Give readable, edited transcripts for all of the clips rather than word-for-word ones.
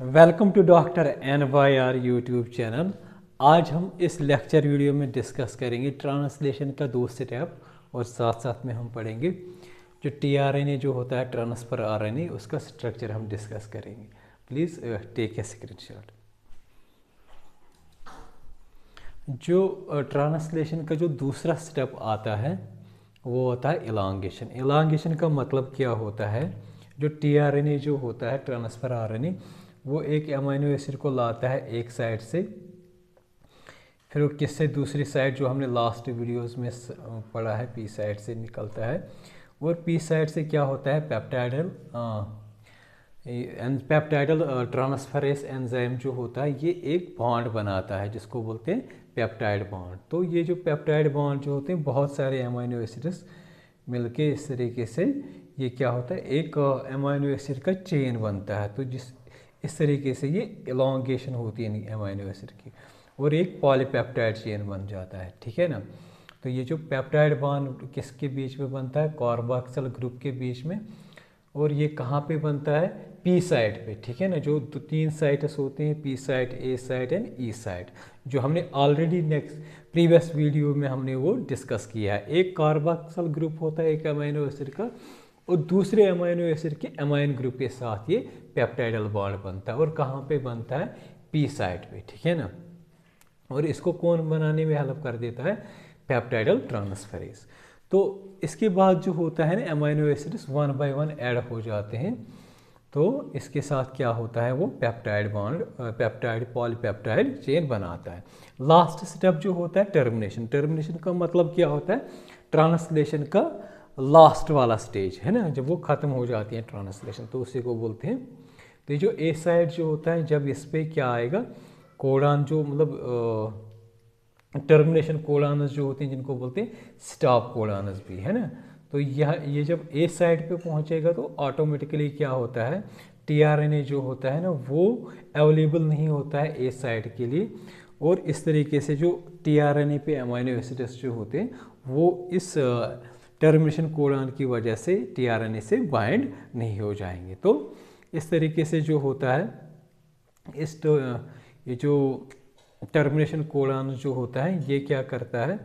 Welcome to doctor NYR YouTube channel. आज हम इस लेक्चर वीडियो में डिस्कस करेंगे ट्रांसलेशन का 2 स्टेप और साथ साथ में हम पढ़ेंगे जो tRNA जो होता है ट्रांसफ़र RNA उसका स्ट्रक्चर हम डिस्कस करेंगे। Please take a screenshot. जो ट्रांसलेशन का जो दूसरा स्टेप आता है वो होता है इलांगेशन। इलांगेशन का मतलब क्या होता है, जो tRNA जो होता है ट्रांसफ़र RNA वो एक अमीनो एसिड को लाता है एक साइड से, फिर वो किससे दूसरी साइड जो हमने लास्ट वीडियोस में पढ़ा है पी साइड से निकलता है, और पी साइड से क्या होता है पेप्टाइडल ट्रांसफरेस एंजाइम जो होता है ये एक बॉन्ड बनाता है जिसको बोलते हैं पेप्टाइड बॉन्ड। तो ये जो पेप्टाइड बॉन्ड जो होते हैं बहुत सारे अमीनो एसिड्स मिलके इस तरीके से ये क्या होता है एक अमीनो एसिड का चेन बनता है। तो इस तरीके से ये इलांगेशन होती है अमीनो एसिड की और एक पॉलीपेप्टाइड चेन बन जाता है, ठीक है ना। तो ये जो पेप्टाइड बॉन्ड किसके बीच में बनता है, कार्बोक्सिल ग्रुप के बीच में, और ये कहाँ पे बनता है, पी साइड पे, ठीक है ना। जो 3 साइट्स होते हैं, P site, A site and E site, जो हमने ऑलरेडी प्रीवियस वीडियो में हमने वो डिस्कस किया है। एक कार्बोक्सिल ग्रुप होता है एक अमीनो एसिड का, और दूसरे अमीनो एसिड के अमाइन ग्रुप के साथ ये पेप्टाइडल बॉन्ड बनता है, और कहाँ पे बनता है, पी साइट पे, ठीक है ना। और इसको कौन बनाने में हेल्प कर देता है, पेप्टाइडल ट्रांसफरेज। तो इसके बाद जो होता है ना अमीनो एसिड्स 1 बाय 1 ऐड हो जाते हैं, तो इसके साथ क्या होता है वो peptide bond peptide polypeptide chain बनाता है। लास्ट स्टेप जो होता है टर्मिनेशन। टर्मिनेशन का मतलब क्या होता है, ट्रांसलेशन का लास्ट वाला स्टेज है ना, जब वो ख़त्म हो जाती है ट्रांसलेशन तो उसी को बोलते हैं। तो ये जो ए साइड जो होता है जब इस पर क्या आएगा, कोडान जो मतलब टर्मिनेशन कोडानस जो होते हैं जिनको बोलते हैं स्टॉप कोडानस भी है ना। तो ये जब ए साइड पे पहुंचेगा तो ऑटोमेटिकली क्या होता है, tRNA जो होता है ना वो अवेलेबल नहीं होता है ए साइड के लिए, और इस तरीके से जो tRNA पे अमीनो एसिड्स जो होते हैं वो इस टर्मिनेशन कोडान की वजह से tRNA से बाइंड नहीं हो जाएंगे। तो इस तरीके से जो होता है ये जो टर्मिनेशन कोडान जो होता है ये क्या करता है,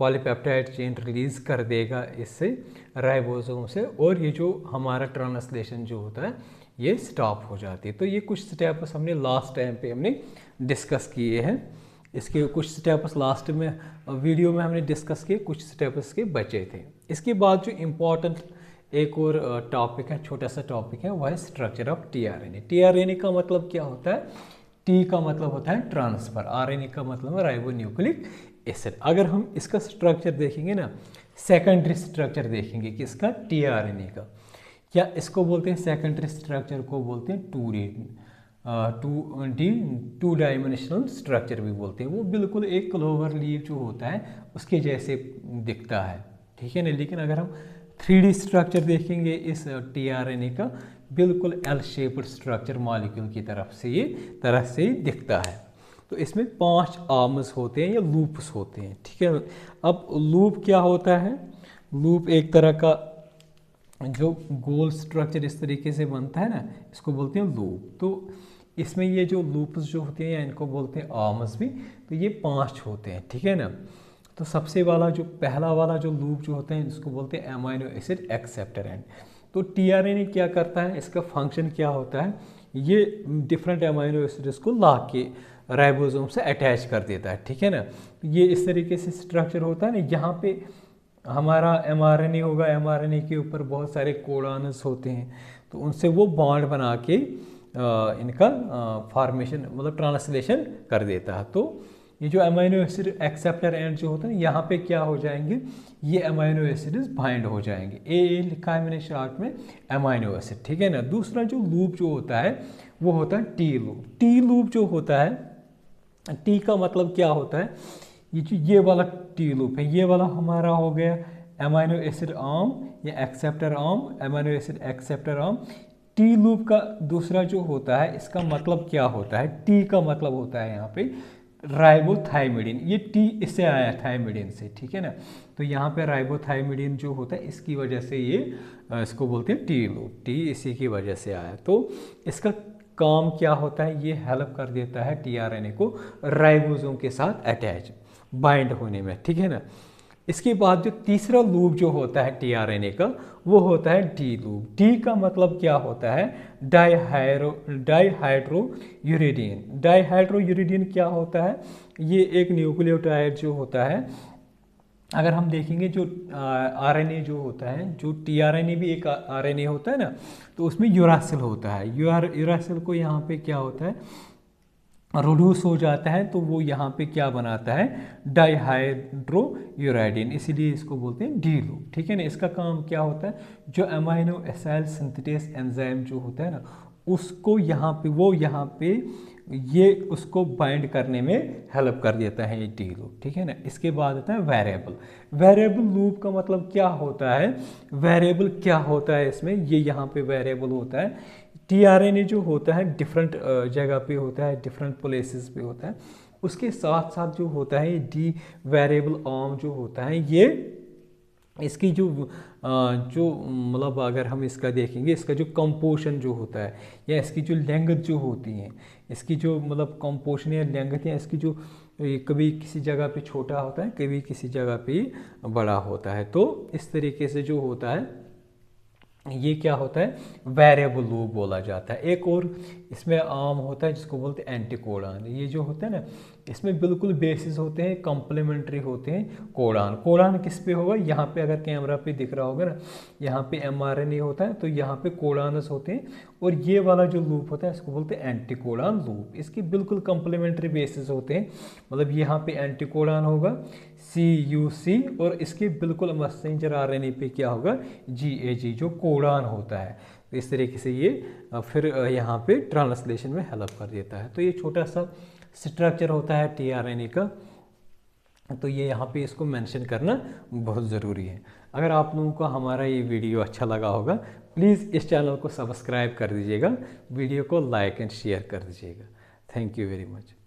पॉलीपेप्टाइड चेन रिलीज़ कर देगा इससे राइबोसोम से, और ये जो हमारा ट्रांसलेशन जो होता है ये स्टॉप हो जाती है। तो ये कुछ स्टेप्स हमने लास्ट टाइम पे हमने डिस्कस किए हैं। इसके कुछ स्टेप्स लास्ट में वीडियो में हमने डिस्कस किए, कुछ स्टेप्स के बचे थे। इसके बाद जो इम्पोर्टेंट एक और टॉपिक है, छोटा सा टॉपिक है, वह है स्ट्रक्चर ऑफ tRNA। tRNA का मतलब क्या होता है, T का मतलब होता है ट्रांसफर, RNA का मतलब है राइबोन्यूक्लिक एसिड। अगर हम इसका स्ट्रक्चर देखेंगे ना, सेकेंडरी स्ट्रक्चर देखेंगे किसका, tRNA का, या इसको बोलते हैं सेकेंडरी स्ट्रक्चर को बोलते हैं 2 डायमेंशनल स्ट्रक्चर भी बोलते हैं। वो बिल्कुल एक क्लोवर लीव जो होता है उसके जैसे दिखता है, ठीक है ना। लेकिन अगर हम 3D स्ट्रक्चर देखेंगे इस tRNA का, बिल्कुल एल शेप्ड स्ट्रक्चर मॉलिक्यूल की तरह से दिखता है। तो इसमें 5 आर्म्स होते हैं या लूप्स होते हैं, ठीक है। अब लूप क्या होता है, लूप एक तरह का जो गोल स्ट्रक्चर इस तरीके से बनता है ना, इसको बोलते हैं लूप। तो इसमें ये जो लूप्स जो होते हैं या इनको बोलते हैं आर्म्स भी, तो ये 5 होते हैं, ठीक है ना। तो सबसे वाला जो पहला वाला जो लूप जो होते हैं इसको बोलते हैं अमीनो एसिड एक्सेप्टर एंड। तो tRNA क्या करता है, इसका फंक्शन क्या होता है, ये डिफरेंट अमीनो एसिड्स को ला के राइबोसोम से अटैच कर देता है, ठीक है ना। ये इस तरीके से स्ट्रक्चर होता है ना, यहाँ पे हमारा mRNA होगा, mRNA के ऊपर बहुत सारे कोडानस होते हैं, तो उनसे वो बॉन्ड बना के इनका फॉर्मेशन मतलब ट्रांसलेशन कर देता है। तो ये जो अमीनो एसिड एक्सेप्टर एंड जो होता है यहाँ पे क्या हो जाएंगे, ये अमीनो एसिड्स बाइंड हो जाएंगे। ए लिखा है मैंने शॉर्ट में अमीनो एसिड, ठीक है ना। दूसरा जो लूप जो होता है वो होता है टी लूप। टी लूप जो होता है, टी का मतलब क्या होता है, ये वाला टी लूप है, ये वाला हमारा हो गया अमीनो एसिड आर्म या acceptor arm, amino acid acceptor arm. T loop का दूसरा जो होता है इसका मतलब क्या होता है, टी का मतलब होता है यहाँ पे राइबोथाइमिडिन। ये टी इससे आया थाइमिडिन से, ठीक है ना। तो यहाँ पे राइबोथाइमिडिन जो होता है इसकी वजह से ये इसको बोलते हैं टी लूप, टी इसी की वजह से आया। तो इसका काम क्या होता है, ये हेल्प कर देता है टीआरएनए को राइबोसोम के साथ अटैच बाइंड होने में, ठीक है ना। इसके बाद जो तीसरा लूप जो होता है टीआरएनए का, वो होता है डी लूप। डी का मतलब क्या होता है, डाईहाइड्रोयूरिडिन। डाईहाइड्रोयूरिडिन क्या होता है, ये एक न्यूक्लियोटाइड जो होता है। अगर हम देखेंगे जो आरएनए जो होता है, जो टीआरएनए भी एक आरएनए होता है ना, तो उसमें यूरासिल होता है। यूरासिल को यहाँ पे क्या होता है, रिड्यूस हो जाता है, तो वो यहाँ पे क्या बनाता है, डाईहाइड्रोयूराइडिन, इसीलिए इसको बोलते हैं डी लूप, ठीक है ना। इसका काम क्या होता है, जो अमाइनो एसिड सिंथेटेस एंजाइम जो होता है ना, उसको यहाँ पे ये उसको बाइंड करने में हेल्प कर देता है ये डी लूप, ठीक है ना। इसके बाद आता है वेरिएबल। वेरिएबल लूप का मतलब क्या होता है, वेरिएबल क्या होता है इसमें, ये यहाँ पे वेरिएबल होता है। टीआरएनए जो होता है डिफरेंट जगह पे होता है, डिफरेंट प्लेसेस पे होता है, उसके साथ साथ जो होता है डी वेरिएबल आर्म जो होता है, ये इसकी जो मतलब अगर हम इसका देखेंगे, इसका जो कंपोजिशन जो होता है या इसकी जो लेंथ जो होती है, इसकी जो मतलब कंपोजिशन या लेंथ या इसकी जो कभी किसी जगह पे छोटा होता है, कभी किसी जगह पे बड़ा होता है। तो इस तरीके से जो होता है ये क्या होता है, वेरिएबल लूप बोला जाता है। एक और इसमें आम होता है जिसको बोलते हैं एंटीकोडान। ये जो होता है ना, इसमें बिल्कुल बेसिस होते हैं, कॉम्प्लीमेंट्री होते हैं कोडान। कोडान किस पे होगा, यहाँ पे अगर कैमरा पे दिख रहा होगा ना, यहाँ पे एमआरएनए होता है, तो यहाँ पे कोडानस होते हैं, और ये वाला जो लूप होता है इसको बोलते हैं एंटीकोडान लूप। इसकी बिल्कुल कॉम्प्लीमेंट्री बेसिस होते हैं, मतलब यहाँ पे एंटीकोडान होगा CUC, और इसके बिल्कुल मैसेंजर आरएनए पे क्या होगा, GAG, जो कोडान होता है। तो इस तरीके से ये फिर यहाँ पे ट्रांसलेशन में हेल्प कर देता है। तो ये छोटा सा स्ट्रक्चर होता है टीआरएनए का, तो ये यहाँ पे इसको मेंशन करना बहुत ज़रूरी है। अगर आप लोगों को हमारा ये वीडियो अच्छा लगा होगा, प्लीज़ इस चैनल को सब्सक्राइब कर दीजिएगा, वीडियो को लाइक एंड शेयर कर दीजिएगा। Thank you very much.